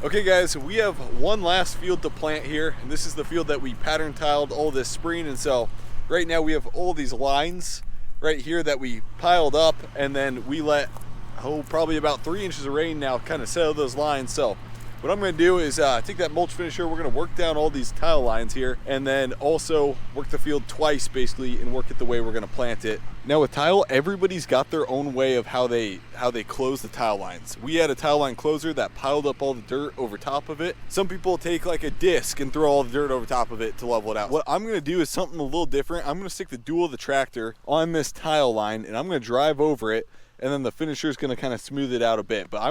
Okay guys, we have one last field to plant here, and this is the field that we pattern tiled all this spring. And so right now we have all these lines right here that we piled up, and then we let probably about 3 inches of rain now kind of settle those lines. So what I'm going to do is take that mulch finisher, we're going to work down all these tile lines here, and then also work the field twice basically and work it the way we're going to plant it. Now with tile, everybody's got their own way of how they close the tile lines. We had a tile line closer that piled up all the dirt over top of it. Some people take like a disc and throw all the dirt over top of it to level it out. What I'm going to do is something a little different. I'm going to stick the dual of the tractor on this tile line, and I'm going to drive over it, and then the finisher is going to kind of smooth it out a bit. But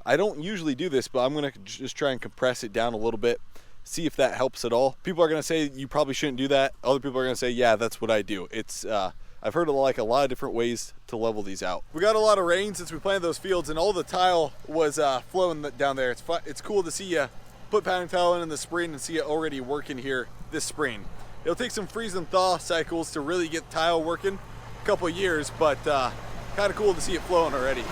I don't usually do this, but I'm going to just try and compress it down a little bit, see if that helps at all. People are going to say you probably shouldn't do that. Other people are going to say, yeah, that's what I do. It's I've heard of like a lot of different ways to level these out. We got a lot of rain since we planted those fields, and all the tile was flowing down there. It's cool to see you put pattern tile in the spring and see it already working here this spring. It'll take some freeze and thaw cycles to really get tile working, a couple of years, but kind of cool to see it flowing already.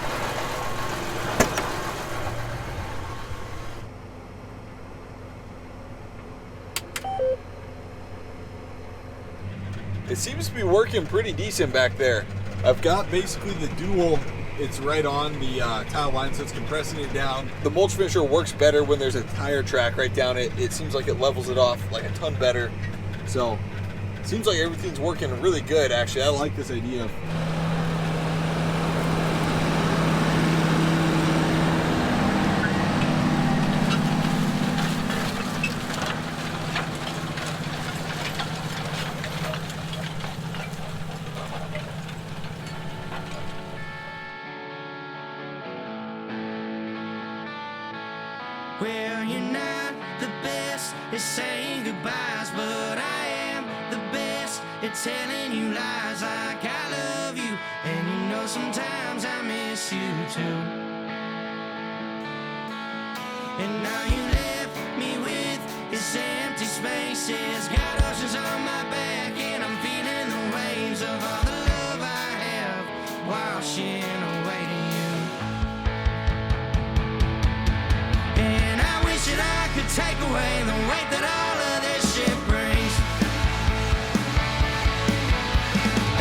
It seems to be working pretty decent back there. I've got basically the dual, it's right on the tile line, so it's compressing it down. The mulch finisher works better when there's a tire track right down it. It seems like it levels it off like a ton better. So it seems like everything's working really good actually. I like this idea of well, you're not the best at saying goodbyes, but I am the best at telling you lies like I love you. And you know sometimes I miss you too. And now you left me with this empty spaces, got oceans on my back, and I'm feeling the waves of all the love I have washing away to you. And I wish that I could take away the weight that all of this shit brings.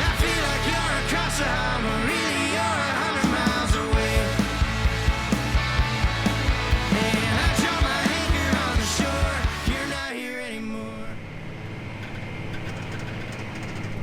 I feel like you're across the harbor, really you're 100 miles away. And I draw my anchor on the shore, you're not here anymore.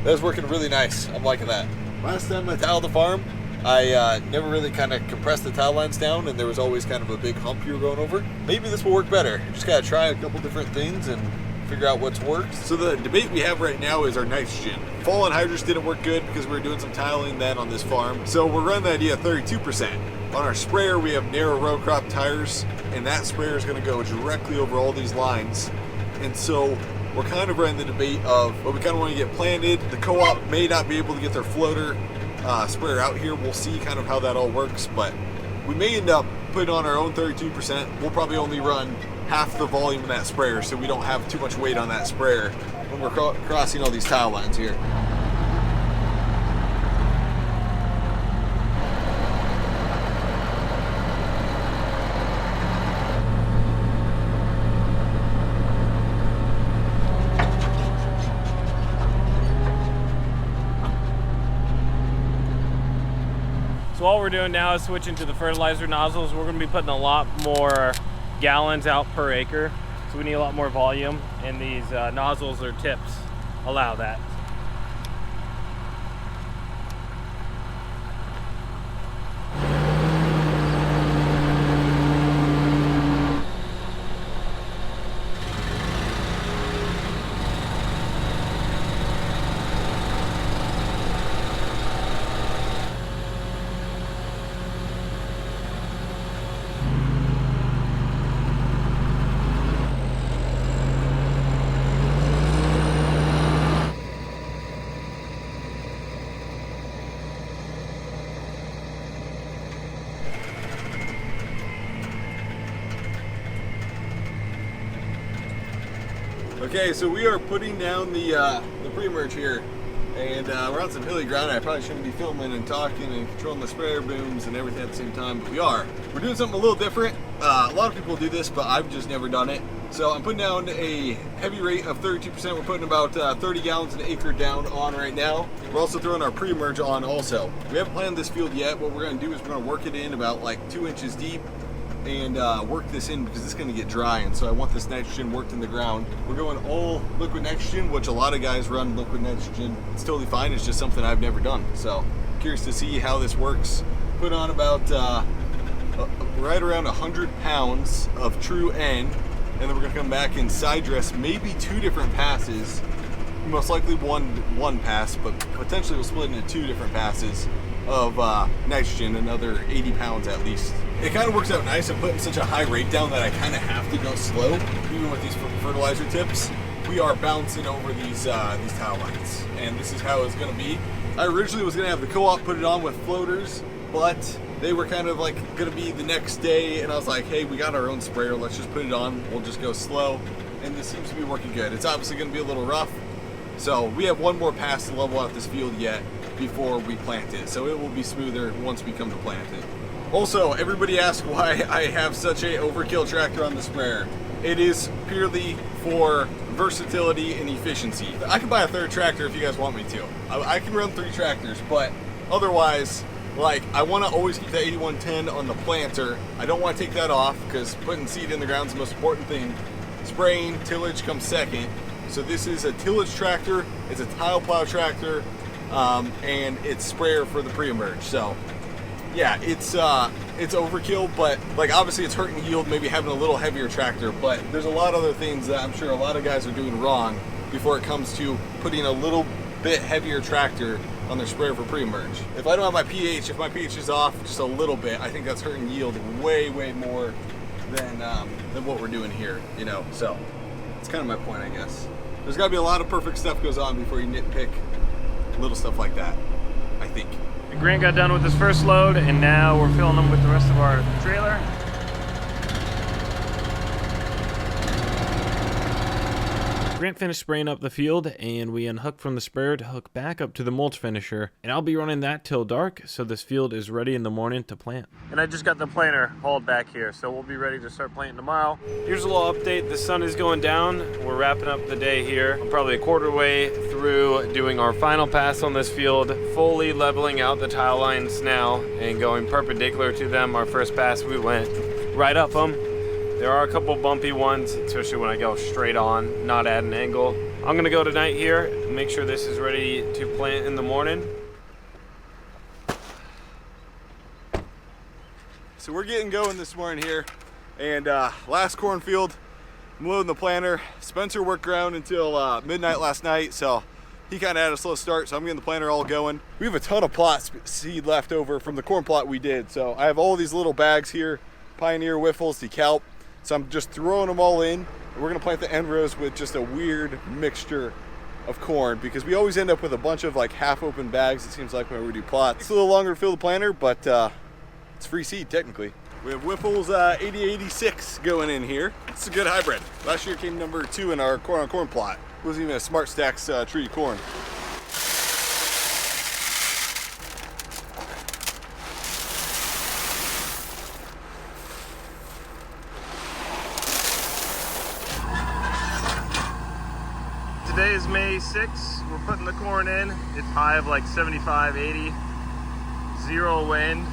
that's working really nice. I'm liking that. Last time I tiled the farm, I never really kind of compressed the tile lines down, and there was always kind of a big hump you were going over. Maybe this will work better. Just gotta try a couple different things and figure out what's worked. So the debate we have right now is our nitrogen. Fall anhydrous didn't work good because we were doing some tiling then on this farm. So we're running the idea of 32%. On our sprayer, we have narrow row crop tires, and that sprayer is gonna go directly over all these lines. And so we're kind of running the debate of, well, we kind of want to get planted. The co-op may not be able to get their floater sprayer out here. We'll see kind of how that all works, but we may end up putting on our own 32%. We'll probably only run half the volume in that sprayer, so we don't have too much weight on that sprayer when we're crossing all these tile lines here. So all we're doing now is switching to the fertilizer nozzles. We're going to be putting a lot more gallons out per acre, so we need a lot more volume, and these nozzles or tips allow that. Okay, so we are putting down the pre-merge here. And we're on some hilly ground. I probably shouldn't be filming and talking and controlling the sprayer booms and everything at the same time, but we are. We're doing something a little different. A lot of people do this, but I've just never done it. So I'm putting down a heavy rate of 32%. We're putting about 30 gallons an acre down on right now. We're also throwing our pre-emerge on also. We haven't planted this field yet. What we're gonna do is we're gonna work it in about like 2 inches deep and work this in because it's going to get dry, and so I want this nitrogen worked in the ground. We're going all liquid nitrogen, which a lot of guys run liquid nitrogen. It's totally fine. It's just something I've never done. So curious to see how this works. Put on about right around 100 pounds of true N, and then we're going to come back and side dress maybe 2 different passes. Most likely one pass, but potentially we'll split into 2 different passes of nitrogen, another 80 pounds at least. It kind of works out nice. I'm putting such a high rate down that I kind of have to go slow. Even with these fertilizer tips, we are bouncing over these tile lines, and this is how it's going to be. I originally was going to have the co-op put it on with floaters, but they were kind of like going to be the next day, and I was like, hey, we got our own sprayer, let's just put it on, we'll just go slow, and this seems to be working good. It's obviously going to be a little rough, so we have one more pass to level out this field yet before we plant it, so it will be smoother once we come to plant it. Also, everybody asks why I have such a overkill tractor on the sprayer. It is purely for versatility and efficiency. I can buy a 3rd tractor if you guys want me to. I can run 3 tractors, but otherwise, like, I want to always keep the 8110 on the planter. I don't want to take that off because putting seed in the ground is the most important thing. Spraying, tillage comes second. So this is a tillage tractor, it's a tile plow tractor, and it's sprayer for the pre-emerge. So yeah, it's overkill, but like obviously it's hurting yield, maybe having a little heavier tractor, but there's a lot of other things that I'm sure a lot of guys are doing wrong before it comes to putting a little bit heavier tractor on their sprayer for pre-emerge. If I don't have my pH, if my pH is off just a little bit, I think that's hurting yield way more than what we're doing here, you know. So it's kind of my point, I guess. There's got to be a lot of perfect stuff goes on before you nitpick little stuff like that, I think. Grant got done with his first load, and now we're filling them with the rest of our trailer. Grant finished spraying up the field, and we unhooked from the sprayer to hook back up to the mulch finisher, and I'll be running that till dark, so this field is ready in the morning to plant. And I just got the planter hauled back here, so we'll be ready to start planting tomorrow. Here's a little update. The sun is going down. We're wrapping up the day here. I'm probably a quarter way through doing our final pass on this field, fully leveling out the tile lines now and going perpendicular to them. Our first pass, we went right up them. There are a couple bumpy ones, especially when I go straight on, not at an angle. I'm gonna go tonight here, make sure this is ready to plant in the morning. So we're getting going this morning here, and last cornfield, I'm loading the planter. Spencer worked ground until midnight last night, so he kind of had a slow start, so I'm getting the planter all going. We have a ton of plot seed left over from the corn plot we did, so I have all these little bags here, Pioneer, Whiffles, DeKalb. So I'm just throwing them all in. We're gonna plant the end rows with just a weird mixture of corn because we always end up with a bunch of like half open bags, it seems like, when we do plots. It's a little longer to fill the planter, but it's free seed technically. We have Whiffles 8086 going in here. It's a good hybrid. Last year it came number 2 in our corn on corn plot. It wasn't even a Smart Stacks treated corn. Today is May 6th. We're putting the corn in. It's high of like 75, 80, 0 wind.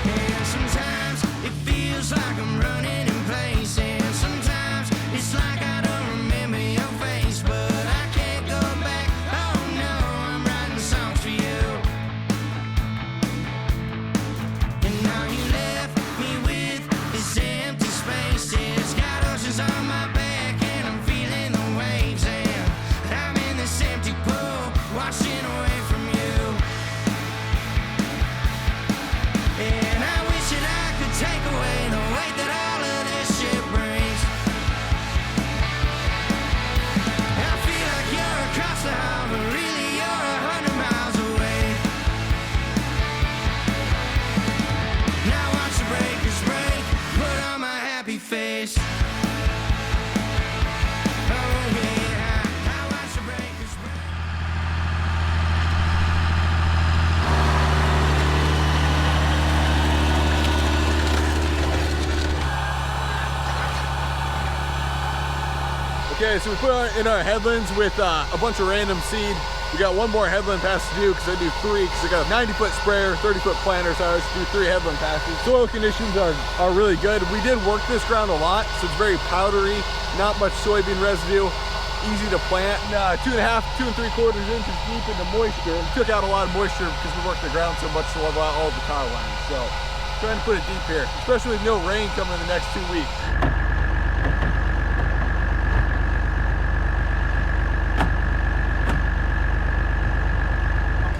And sometimes it feels like I'm running in place, and sometimes it's like I don't remember your face, but I can't go back. Oh no, I'm writing songs for you. And now you left me with this empty space. It's got oceans on my back, and I'm feeling the waves, and I'm in this empty pool, washing away from you. And I wish that I could take away the weight that all of this shit brings. Okay, so we put in our headlands with a bunch of random seed. We got one more headland pass to do because I do 3 because I got a 90-foot sprayer, 30-foot planter, so I always do 3 headland passes. Soil conditions are really good. We did work this ground a lot, so it's very powdery, not much soybean residue, easy to plant. 2.5, 2 3/4 inches deep into moisture. We took out a lot of moisture because we worked the ground so much to level out all the tile lines. So trying to put it deep here, especially with no rain coming in the next 2 weeks.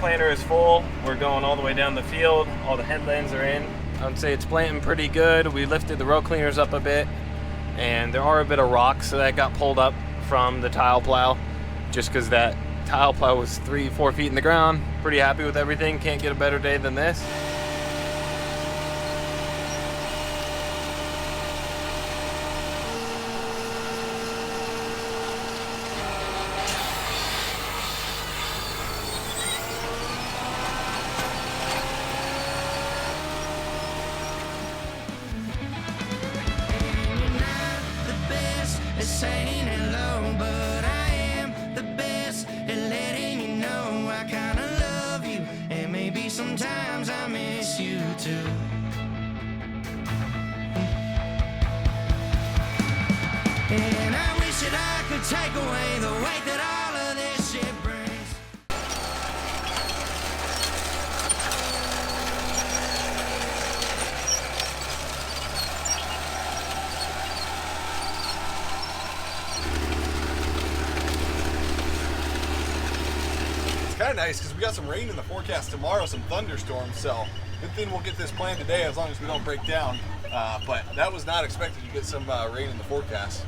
Planter is full. We're going all the way down the field. All the headlands are in. I'd say it's planting pretty good. We lifted the row cleaners up a bit, and there are a bit of rocks that got pulled up from the tile plow, just because that tile plow was 3-4 feet in the ground. Pretty happy with everything. Can't get a better day than this. Saying hello, but I am the best at letting you know I kinda love you, and maybe sometimes I miss you too. And I wish that I could take away the weight that all of this shit brings. Kind of nice because we got some rain in the forecast tomorrow, some thunderstorms, so good thing we'll get this planned today as long as we don't break down. But that was not expected to get some rain in the forecast.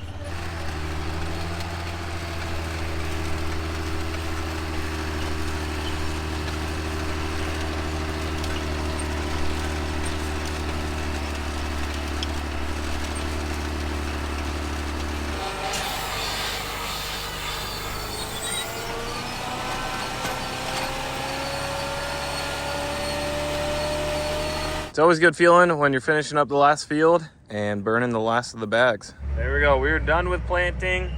It's always good feeling when you're finishing up the last field and burning the last of the bags. There we go. We're done with planting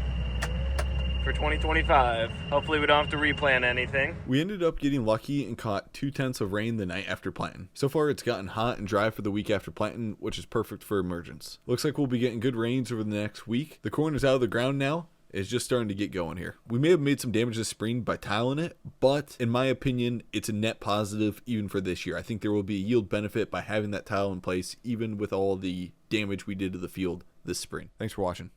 for 2025. Hopefully we don't have to replant anything. We ended up getting lucky and caught 2/10 of rain the night after planting. So far it's gotten hot and dry for the week after planting, which is perfect for emergence. Looks like we'll be getting good rains over the next week. The corn is out of the ground now. It's just starting to get going here. We may have made some damage this spring by tiling it, but in my opinion, it's a net positive even for this year. I think there will be a yield benefit by having that tile in place, even with all the damage we did to the field this spring. Thanks for watching.